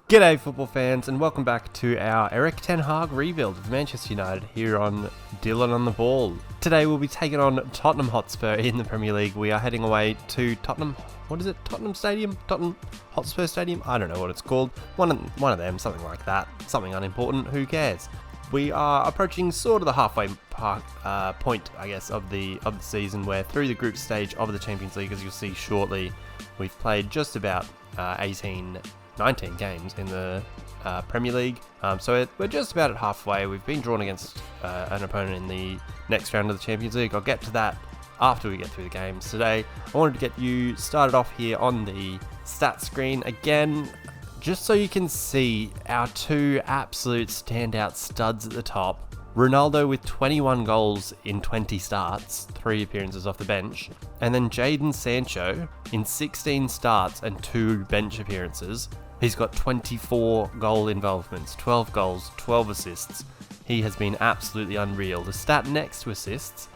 G'day football fans and welcome back to our Erik Ten Hag Rebuild of Manchester United here on Dylan on the Ball. Today we'll be taking on Tottenham Hotspur in the Premier League. We are heading away to Tottenham, Tottenham Stadium? Tottenham Hotspur Stadium? I don't know what it's called. One of them, something like that. Something unimportant, who cares? We are approaching sort of the halfway point, I guess, of the season. We're through the group stage of the Champions League, as you'll see shortly. We've played just about 19 games in the Premier League, so we're just about at halfway. We've been drawn against an opponent in the next round of the Champions League. I'll get to that after we get through the games. Today I wanted to get you started off here on the stats screen again, just so you can see our two absolute standout studs at the top. Ronaldo with 21 goals in 20 starts, 3 appearances off the bench, and then Jadon Sancho in 16 starts and 2 bench appearances. He's got 24 goal involvements, 12 goals, 12 assists. He has been absolutely unreal. The stat next to assists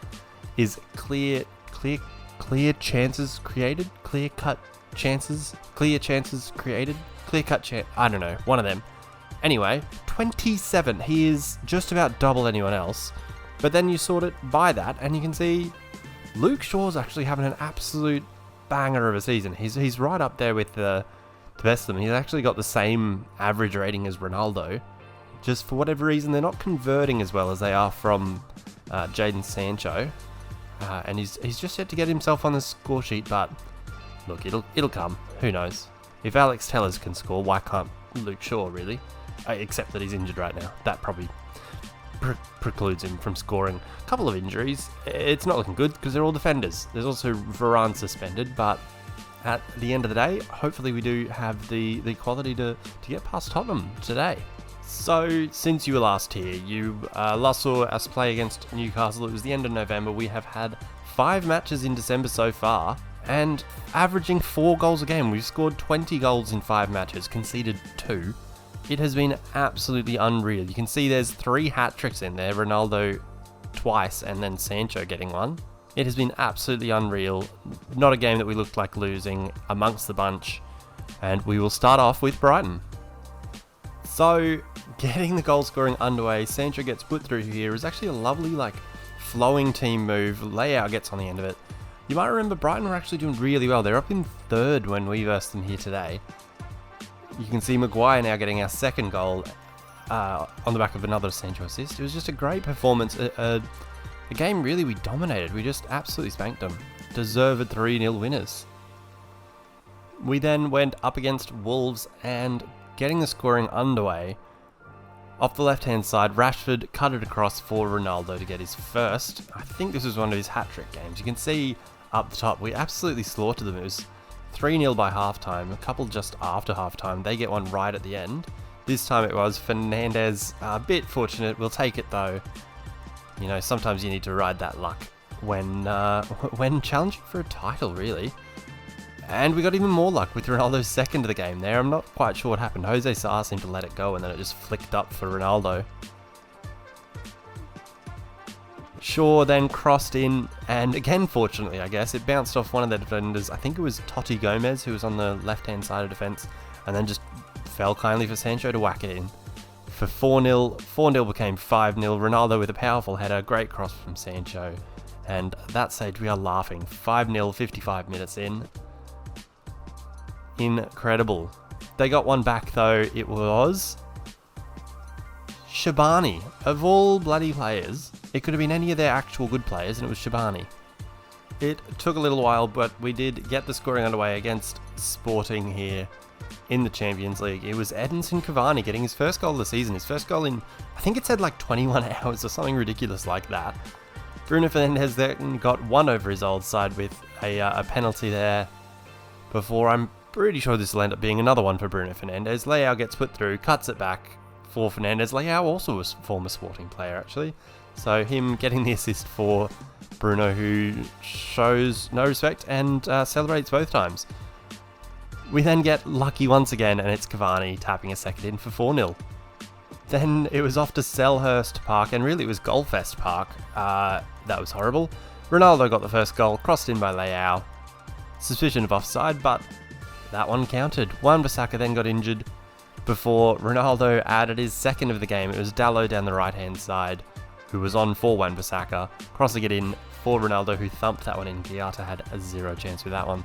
is clear chances created, I don't know, one of them. Anyway, 27. He is just about double anyone else. But then you sort it by that and you can see Luke Shaw's actually having an absolute banger of a season. He's right up there with the best of them. He's actually got the same average rating as Ronaldo. Just for whatever reason, they're not converting as well as they are from Jadon Sancho. And he's just yet to get himself on the score sheet, but look, it'll come. Who knows? If Alex Tellers can score, why can't Luke Shaw, really? Except that he's injured right now. That probably precludes him from scoring. A couple of injuries. It's not looking good because they're all defenders. There's also Varane suspended, but at the end of the day, hopefully we do have the quality to get past Tottenham today. So, since you were last here, you last saw us play against Newcastle. It was the end of November. We have had 5 matches in December so far, and averaging 4 goals a game. We've scored 20 goals in 5 matches, conceded 2. It has been absolutely unreal. You can see there's 3 hat-tricks in there, Ronaldo twice and then Sancho getting one. It has been absolutely unreal. Not a game that we looked like losing amongst the bunch. And we will start off with Brighton. So, getting the goal scoring underway, Sancho gets put through here is actually a lovely, flowing team move. Layout gets on the end of it. You might remember Brighton were actually doing really well. They're up in 3rd when we versed them here today. You can see Maguire now getting our 2nd goal on the back of another Sancho assist. It was just a great performance. A game really we dominated. We just absolutely spanked them. Deserved 3-0 winners. We then went up against Wolves and getting the scoring underway. Off the left-hand side, Rashford cut it across for Ronaldo to get his first. I think this was one of his hat-trick games. You can see up the top, we absolutely slaughtered them. It was 3-0 by halftime, a couple just after halftime. They get one right at the end. This time it was Fernandes. A bit fortunate. We'll take it though. You know, sometimes you need to ride that luck when challenging for a title, really. And we got even more luck with Ronaldo's 2nd of the game there. I'm not quite sure what happened. Jose Sarr seemed to let it go and then it just flicked up for Ronaldo. Shaw then crossed in, and again, fortunately, I guess, it bounced off one of the defenders. I think it was Totti Gomez, who was on the left-hand side of defence, and then just fell kindly for Sancho to whack it in. For 4-0, 4-0 became 5-0. Ronaldo with a powerful header, great cross from Sancho. And at that stage, we are laughing. 5-0, 55 minutes in. Incredible. They got one back, though. It was Shabani. Of all bloody players, it could have been any of their actual good players, and it was Shabani. It took a little while, but we did get the scoring underway against Sporting here in the Champions League. It was Edinson Cavani getting his first goal of the season. His first goal in, I think it said 21 hours or something ridiculous like that. Bruno Fernandes then got one over his old side with a penalty there before. I'm pretty sure this will end up being another one for Bruno Fernandes. Leao gets put through, cuts it back for Fernandes. Leao also was a former Sporting player, actually. So him getting the assist for Bruno, who shows no respect and celebrates both times. We then get lucky once again, and it's Cavani tapping a 2nd in for 4-0. Then it was off to Selhurst Park, and really it was Goalfest Park. That was horrible. Ronaldo got the first goal, crossed in by Leao. Suspicion of offside, but that one counted. Wan-Bissaka then got injured. before Ronaldo added his second of the game. It was Dalot down the right-hand side, who was on for Wan-Bissaka, crossing it in for Ronaldo, who thumped that one in. Giata had a 0 chance with that one.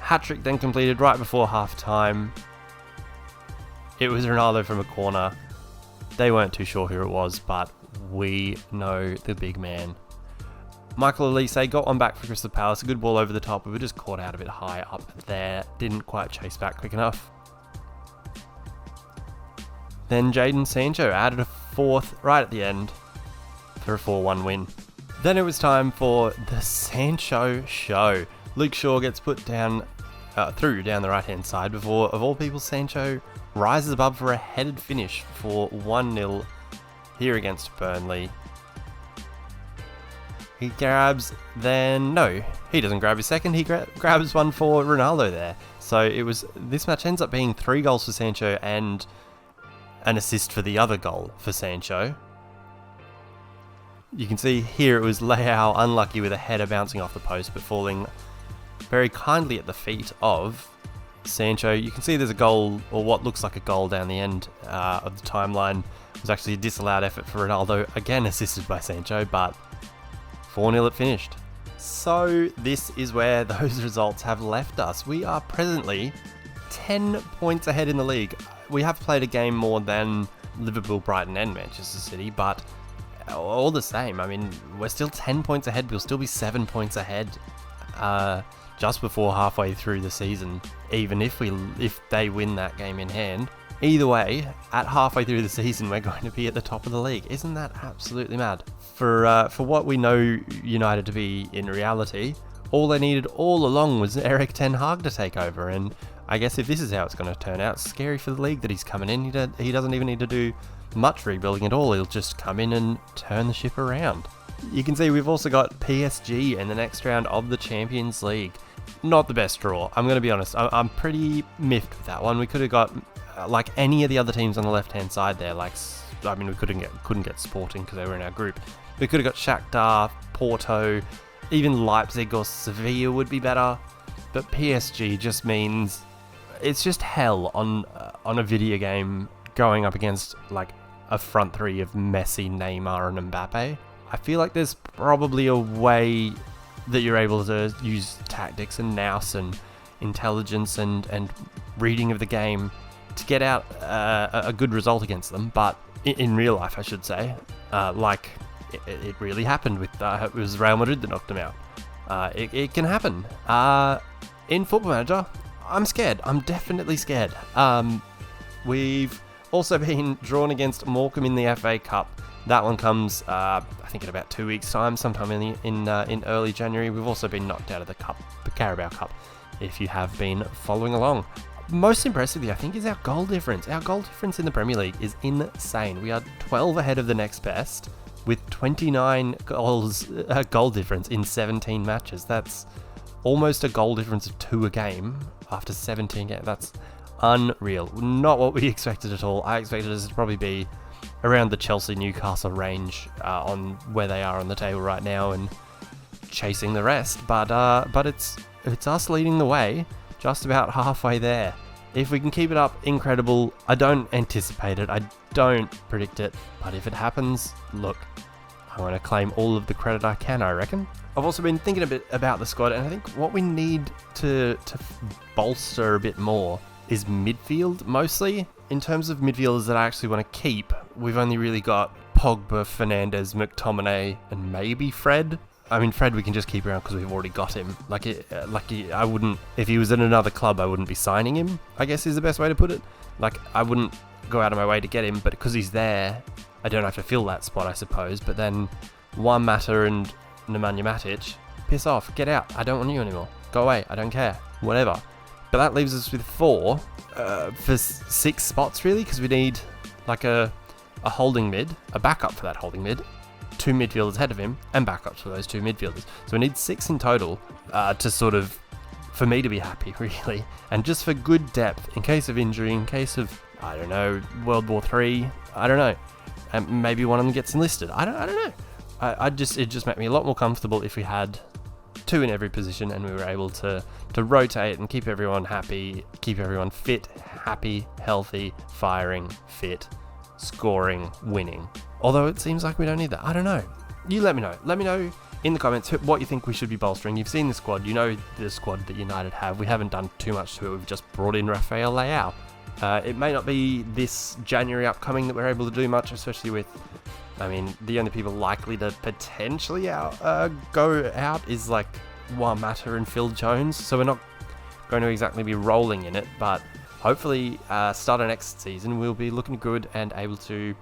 Hat-trick then completed right before half-time. It was Ronaldo from a corner. They weren't too sure who it was, but we know the big man. Michael Elise got one back for Crystal Palace. A good ball over the top. We were just caught out a bit high up there. Didn't quite chase back quick enough. Then Jadon Sancho added a fourth right at the end for a 4-1 win. Then it was time for the Sancho show. Luke Shaw gets put down down the right-hand side before, of all people, Sancho rises above for a headed finish for 1-0 here against Burnley. He grabs, he doesn't grab his second, he grabs one for Ronaldo there. So this match ends up being 3 goals for Sancho and an assist for the other goal for Sancho. You can see here it was Leao unlucky with a header bouncing off the post but falling very kindly at the feet of Sancho. You can see there's a goal, or what looks like a goal down the end of the timeline. It was actually a disallowed effort for Ronaldo, again assisted by Sancho, but 4-0 it finished. So this is where those results have left us. We are presently 10 points ahead in the league. We have played a game more than Liverpool, Brighton and Manchester City, but all the same, I mean, we're still 10 points ahead. We'll still be 7 points ahead just before halfway through the season, even if they win that game in hand. Either way, at halfway through the season, we're going to be at the top of the league. Isn't that absolutely mad? For what we know United to be in reality, all they needed all along was Erik Ten Hag to take over, and I guess if this is how it's going to turn out, it's scary for the league that he's coming in. He doesn't even need to do much rebuilding at all. He'll just come in and turn the ship around. You can see we've also got PSG in the next round of the Champions League. Not the best draw, I'm going to be honest. I'm pretty miffed with that one. We could have got like any of the other teams on the left-hand side there. We couldn't get Sporting because they were in our group. We could have got Shakhtar, Porto, even Leipzig or Sevilla would be better. But PSG just means it's just hell on a video game going up against like a front three of Messi, Neymar and Mbappe. I feel like there's probably a way that you're able to use tactics and nous and intelligence and reading of the game to get out a good result against them, but in real life, I should say, it really happened with it was Real Madrid that knocked them out. It can happen. In Football Manager, I'm scared. I'm definitely scared. We've also been drawn against Morecambe in the FA Cup. That one comes, I think, in about 2 weeks' time, sometime in early January. We've also been knocked out of the Carabao Cup, if you have been following along. Most impressively, I think, is our goal difference. Our goal difference in the Premier League is insane. We are 12 ahead of the next best with 29 goal difference in 17 matches. That's almost a goal difference of 2 a game after 17 games. That's unreal. Not what we expected at all. I expected us to probably be around the Chelsea-Newcastle range on where they are on the table right now and chasing the rest. But it's us leading the way. Just about halfway there. If we can keep it up, incredible. I don't anticipate it. I don't predict it. But if it happens, look, I want to claim all of the credit I can, I reckon. I've also been thinking a bit about the squad, and I think what we need to bolster a bit more is midfield, mostly. In terms of midfielders that I actually want to keep, we've only really got Pogba, Fernandes, McTominay, and maybe Fred. I mean, Fred we can just keep around because we've already got him. I wouldn't, if he was in another club, I wouldn't be signing him, I guess is the best way to put it. I wouldn't go out of my way to get him, but because he's there, I don't have to fill that spot, I suppose. But then Juan Mata and Nemanja Matic, piss off, get out, I don't want you anymore. Go away, I don't care, whatever. But that leaves us with 4 for 6 spots, really, because we need a holding mid, a backup for that holding mid, 2 midfielders ahead of him, and backups for those 2 midfielders. So we need 6 in total for me to be happy, really. And just for good depth, in case of injury, in case of, I don't know, World War III, I don't know. And maybe one of them gets enlisted. I don't know. It just made me a lot more comfortable if we had 2 in every position, and we were able to rotate and keep everyone happy, keep everyone fit, happy, healthy, firing, fit, scoring, winning. Although it seems like we don't need that. I don't know. You let me know. Let me know in the comments what you think we should be bolstering. You've seen the squad. You know the squad that United have. We haven't done too much to it. We've just brought in Rafael Leao. It may not be this January upcoming that we're able to do much, especially with, I mean, the only people likely to potentially go out is like Juan Mata and Phil Jones. So we're not going to exactly be rolling in it, but hopefully start of next season we'll be looking good and able to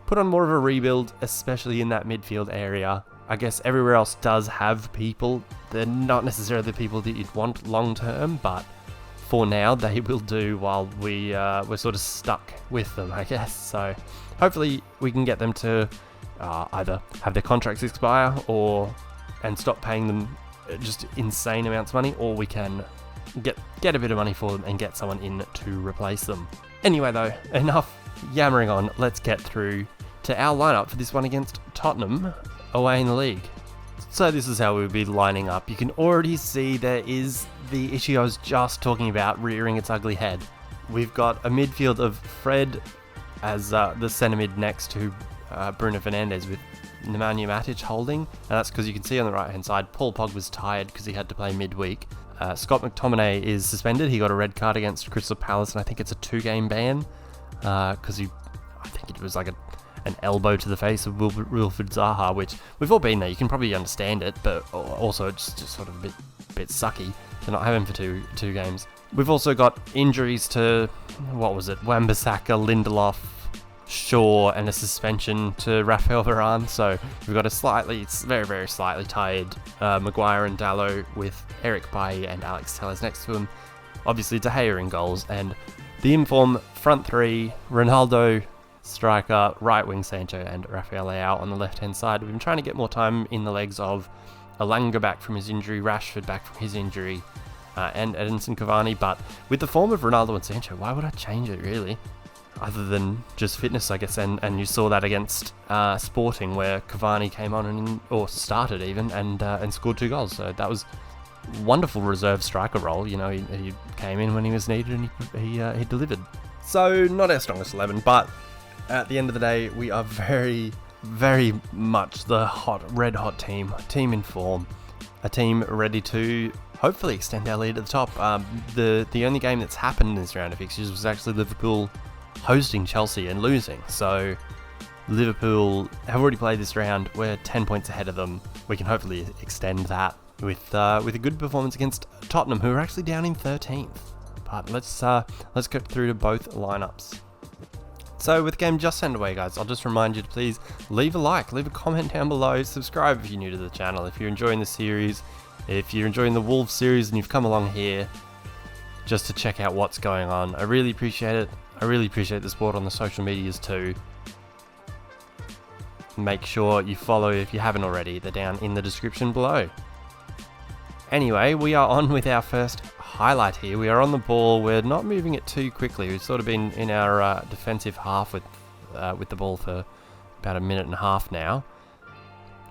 put on more of a rebuild, especially in that midfield area. I guess everywhere else does have people. They're not necessarily the people that you'd want long term, but for now they will do while we're sort of stuck with them, I guess. So hopefully we can get them to either have their contracts expire and stop paying them just insane amounts of money, or we can get a bit of money for them and get someone in to replace them. Anyway though, enough yammering on. Let's get through to our lineup for this one against Tottenham away in the league. So this is how we'll be lining up. You can already see there is the issue I was just talking about rearing its ugly head. We've got a midfield of Fred as the centre mid next to Bruno Fernandes, with Nemanja Matic holding, and that's because you can see on the right hand side Paul Pogba's tired because he had to play midweek. Scott McTominay is suspended. He got a red card against Crystal Palace, and I think it's a 2-game ban because I think it was like an elbow to the face of Wilfried Zaha, which we've all been there. You can probably understand it, but also it's just sort of a bit sucky to not have him for two games. We've also got injuries to, Wan-Bissaka, Lindelof, Shaw, and a suspension to Rafael Varane. So we've got it's very, very slightly tired Maguire and Dalot, with Erik Bailly and Alex Telles next to him. Obviously De Gea in goals, and the inform front three: Ronaldo, striker, right wing Sancho, and Rafael Leao on the left hand side. We've been trying to get more time in the legs of Elanga back from his injury, Rashford back from his injury, and Edinson Cavani. But with the form of Ronaldo and Sancho, why would I change it really? Other than just fitness, I guess. And you saw that against Sporting, where Cavani came on or started even, and scored 2 goals. So that was wonderful reserve striker role. You know, he came in when he was needed, and he delivered. So not our strongest 11, but at the end of the day, we are very, very much the red hot team in form, a team ready to hopefully extend our lead at the top. The only game that's happened in this round of fixtures was actually Liverpool hosting Chelsea and losing. So Liverpool have already played this round. We're 10 points ahead of them. We can hopefully extend that with a good performance against Tottenham, who are actually down in 13th. But let's go through to both lineups. So with the game just underway, guys, I'll just remind you to please leave a like, leave a comment down below, subscribe if you're new to the channel, if you're enjoying the series, if you're enjoying the Wolves series and you've come along here just to check out what's going on. I really appreciate it. I really appreciate the support on the social medias too. Make sure you follow if you haven't already. They're down in the description below. Anyway, we are on with our first highlight here. We are on the ball. We're not moving it too quickly. We've sort of been in our defensive half with the ball for about a minute and a half now.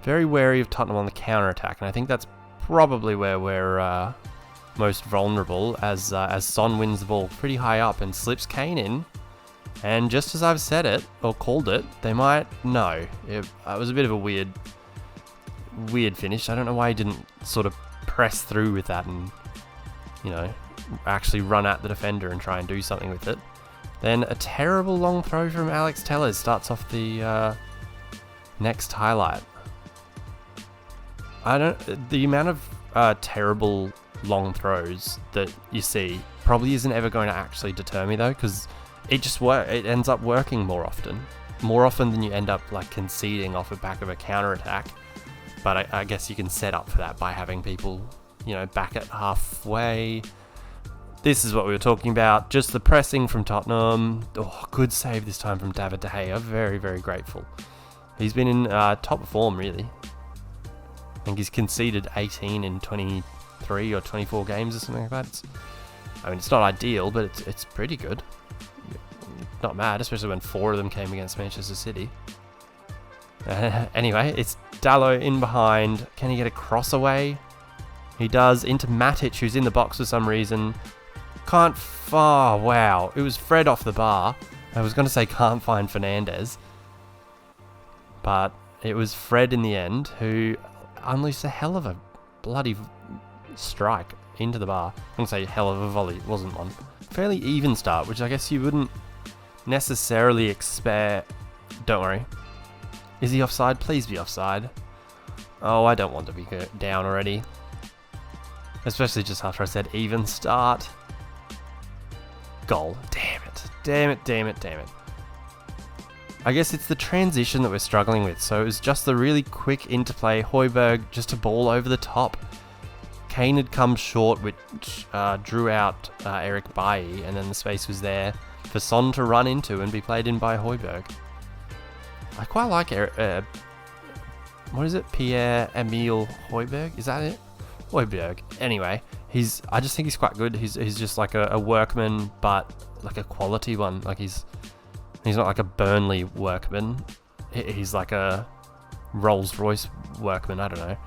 Very wary of Tottenham on the counter-attack, and I think that's probably where we're most vulnerable, as Son wins the ball pretty high up and slips Kane in. And just as I've said it, or called it, they might... No. It was a bit of a weird finish. I don't know why he didn't sort of press through with that and, you know, actually run at the defender and try and do something with it. Then a terrible long throw from Alex Telles starts off the next highlight. The amount of terrible long throws that you see probably isn't ever going to actually deter me though, because it ends up working more often than you end up like conceding off the back of a counter attack. But I guess you can set up for that by having people, you know, back at halfway. This is what we were talking about, just the pressing from Tottenham. Oh, good save this time from David De Gea. Very, very grateful. He's been in top form, really. I think he's conceded 18 in 23 or 24 games or something like that. It's not ideal, but it's pretty good. Not mad, especially when 4 of them came against Manchester City. Anyway, it's Dalot in behind. Can he get a cross away? He does into Matic, who's in the box for some reason. Can't... Oh, wow. It was Fred off the bar. I was going to say can't find Fernandes. But it was Fred in the end who unleashed a hell of a bloody strike into the bar. I'm going to say hell of a volley. It wasn't one. Fairly even start, which I guess you wouldn't necessarily expect. Don't worry. Is he offside? Please be offside. Oh, I don't want to be down already. Especially just after I said even start. Goal. Damn it. Damn it, damn it, damn it. I guess it's the transition that we're struggling with. So it was just the really quick interplay. Højbjerg, just a ball over the top. Kane had come short, which drew out Erik Bailly, and then the space was there for Son to run into and be played in by Højbjerg. I quite like what is it? Pierre-Emile Højbjerg? Is that it? Højbjerg. Anyway, I just think he's quite good. He's just like a workman, but like a quality one. Like he's not like a Burnley workman. He's like a Rolls-Royce workman. I don't know.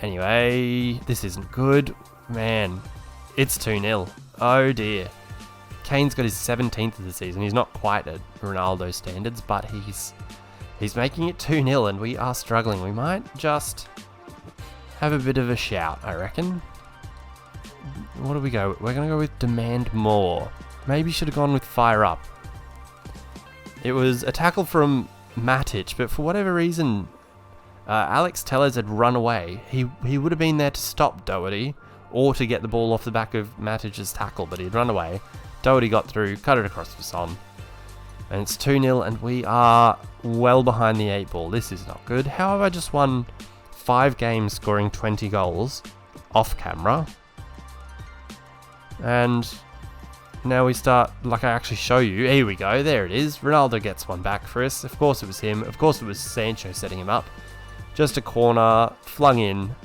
Anyway, this isn't good. Man, it's 2-0. Oh dear. Kane's got his 17th of the season. He's not quite at Ronaldo standards, but he's making it 2-0 and we are struggling. We might just have a bit of a shout, I reckon. What do we go? We're going to go with demand more. Maybe should have gone with fire up. It was a tackle from Matic, but for whatever reason, Alex Telles had run away. He would have been there to stop Doherty or to get the ball off the back of Matic's tackle, but he'd run away. Doherty got through, cut it across for Son. And it's 2-0 and we are well behind the 8 ball. This is not good. How have I just won 5 games scoring 20 goals off camera? And now we start, like I actually show you. Here we go. There it is. Ronaldo gets one back for us. Of course it was him. Of course it was Sancho setting him up. Just a corner, flung in.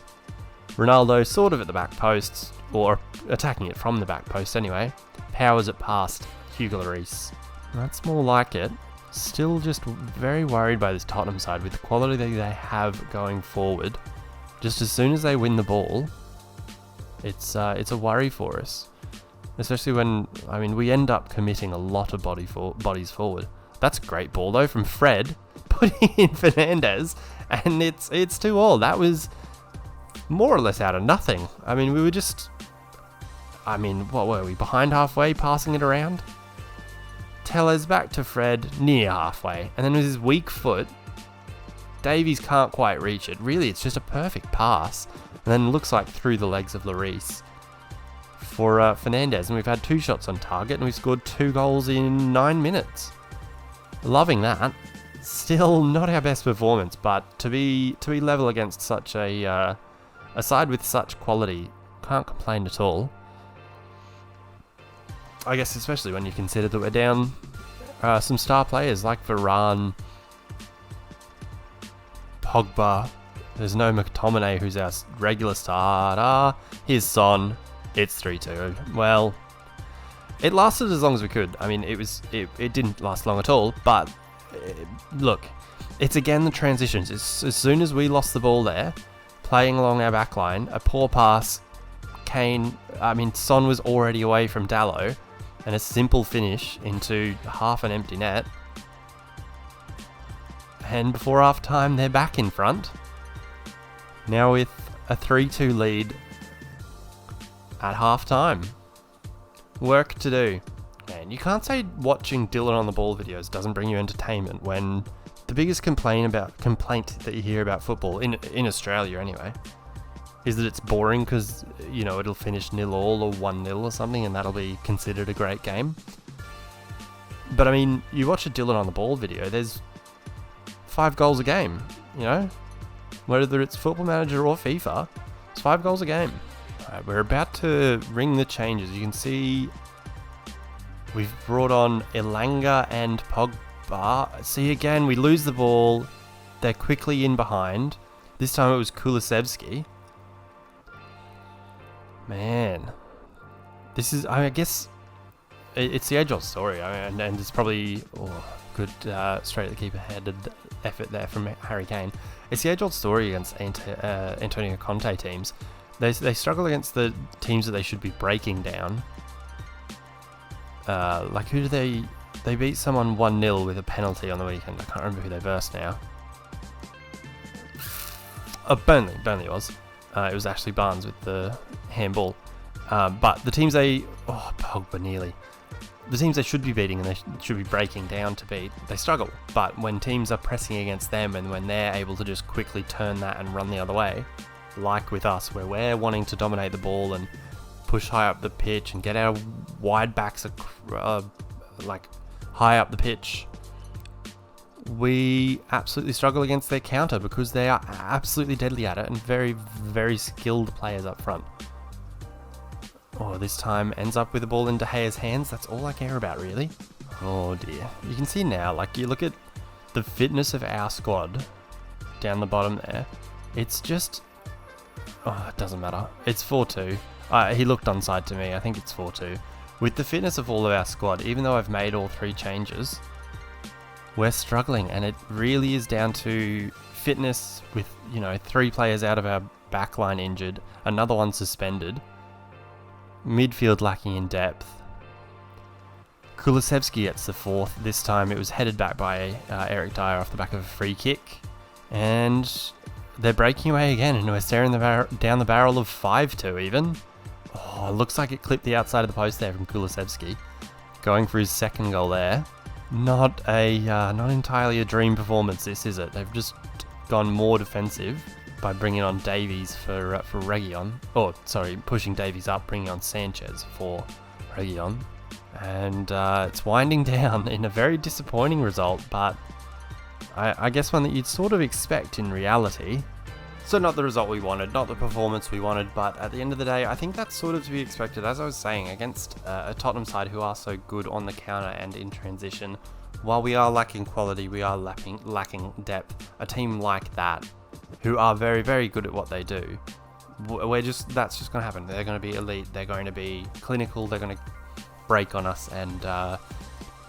Ronaldo sort of at the back post, or attacking it from the back post anyway. Powers it past Hugo Lloris. That's more like it. Still just very worried by this Tottenham side with the quality that they have going forward. Just as soon as they win the ball, it's a worry for us. Especially when, I mean, we end up committing a lot of bodies forward. That's a great ball though from Fred, putting in Fernandes, and it's 2-2. That was more or less out of nothing. I mean, we were just, what were we, behind halfway, passing it around? Telles back to Fred, near halfway, and then with his weak foot, Davies can't quite reach it. Really, it's just a perfect pass, and then looks like through the legs of Lloris for Fernandes, and we've had 2 shots on target, and we've scored 2 goals in 9 minutes. Loving that. Still not our best performance, but to be level against such a side with such quality, can't complain at all. I guess especially when you consider that we're down some star players like Varane, Pogba. There's no McTominay, who's our regular starter. Here's Son. It's 3-2. Well, it lasted as long as we could. I mean, it didn't last long at all, but look, it's again the transitions. As soon as we lost the ball there, playing along our back line, a poor pass, Son was already away from Dalot, and a simple finish into half an empty net. And before half time, they're back in front. Now with a 3-2 lead at half time. Work to do. Man, you can't say watching Dylan on the ball videos doesn't bring you entertainment when the biggest complaint that you hear about football, in Australia anyway, is that it's boring because, it'll finish 0-0 or 1-0 or something, and that'll be considered a great game. But I mean, you watch a Dylan on the ball video, there's 5 goals a game, Whether it's Football Manager or FIFA, it's 5 goals a game. Alright, we're about to ring the changes. You can see we've brought on Elanga and Pogba. See, again, we lose the ball. They're quickly in behind. This time it was Kulusevski. Man, this is, I guess, it's the age-old story. And it's probably good straight at the keeper-headed effort there from Harry Kane. It's the age-old story against Antonio Conte teams. They struggle against the teams that they should be breaking down. Like who do they beat someone 1-0 with a penalty on the weekend. I can't remember who they versed now. Burnley it was. It was Ashley Barnes with the handball. But the teams Pogba nearly. The teams they should be beating and they should be breaking down to beat, they struggle. But when teams are pressing against them and when they're able to just quickly turn that and run the other way, like with us, where we're wanting to dominate the ball and push high up the pitch and get our wide backs like high up the pitch, we absolutely struggle against their counter because they are absolutely deadly at it and very, very skilled players up front. Oh, this time ends up with the ball in De Gea's hands. That's all I care about, really. Oh dear. You can see now, like you look at the fitness of our squad down the bottom there. It's just... Oh, it doesn't matter. It's 4-2. He looked onside to me. I think it's 4-2. With the fitness of all of our squad, even though I've made all 3 changes, we're struggling, and it really is down to fitness with, 3 players out of our backline injured, another one suspended, midfield lacking in depth. Kulusevski gets the 4th. This time it was headed back by Erik Dyer off the back of a free kick, and they're breaking away again, and we're staring down the barrel of 5-2 even. Oh, it looks like it clipped the outside of the post there from Kulusevski, going for his 2nd goal there. Not entirely a dream performance, this, is it? They've just gone more defensive by bringing on Davies for Reguilon. Oh, sorry, pushing Davies up, bringing on Sanchez for Reguilon. And it's winding down in a very disappointing result, but I guess one that you'd sort of expect in reality. So not the result we wanted, not the performance we wanted, but at the end of the day, I think that's sort of to be expected. As I was saying, against a Tottenham side who are so good on the counter and in transition, while we are lacking quality, we are lacking depth. A team like that, who are very, very good at what they do, that's just going to happen. They're going to be elite, they're going to be clinical, they're going to break on us, and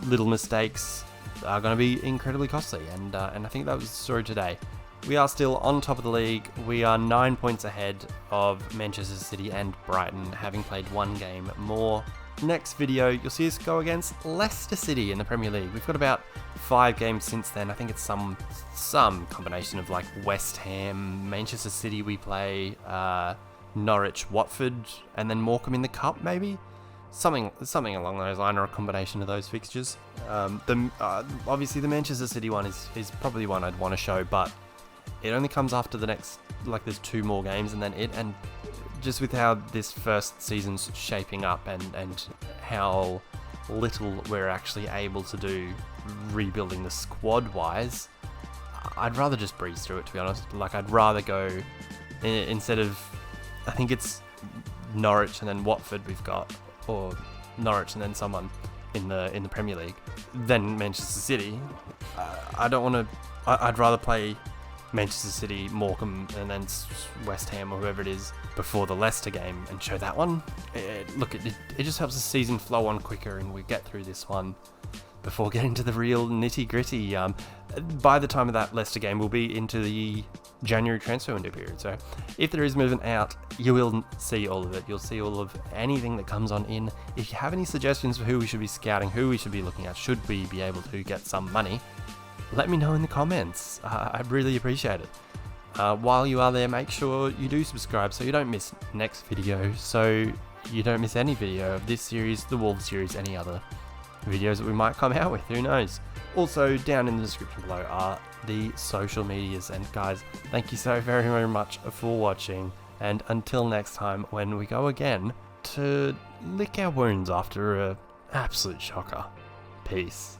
little mistakes are going to be incredibly costly. And I think that was the story today. We are still on top of the league. We are 9 points ahead of Manchester City and Brighton, having played 1 game more. Next video, you'll see us go against Leicester City in the Premier League. We've got about 5 games since then. I think it's some combination of like West Ham, Manchester City we play, Norwich, Watford, and then Morecambe in the Cup maybe? Something along those lines, or a combination of those fixtures. Obviously the Manchester City one is probably one I'd want to show, but it only comes after the next, like there's 2 more games and then and just with how this first season's shaping up and how little we're actually able to do rebuilding the squad wise, I'd rather just breeze through it, to be honest. Like I'd rather go, instead of, I think it's Norwich and then Watford we've got, or Norwich and then someone in the Premier League, then Manchester City. I don't want to, I'd rather play Manchester City, Morecambe, and then West Ham or whoever it is before the Leicester game and show that one. It just helps the season flow on quicker and we get through this one before getting to the real nitty gritty. By the time of that Leicester game, we'll be into the January transfer window period. So if there is movement out, you will see all of it. You'll see all of anything that comes on in. If you have any suggestions for who we should be scouting, who we should be looking at, should we be able to get some money, let me know in the comments. I'd really appreciate it. While you are there, make sure you do subscribe so you don't miss next video, so you don't miss any video of this series, the Wolves series, any other videos that we might come out with, who knows. Also, down in the description below are the social medias, and guys, thank you so very, very much for watching, and until next time when we go again to lick our wounds after an absolute shocker. Peace.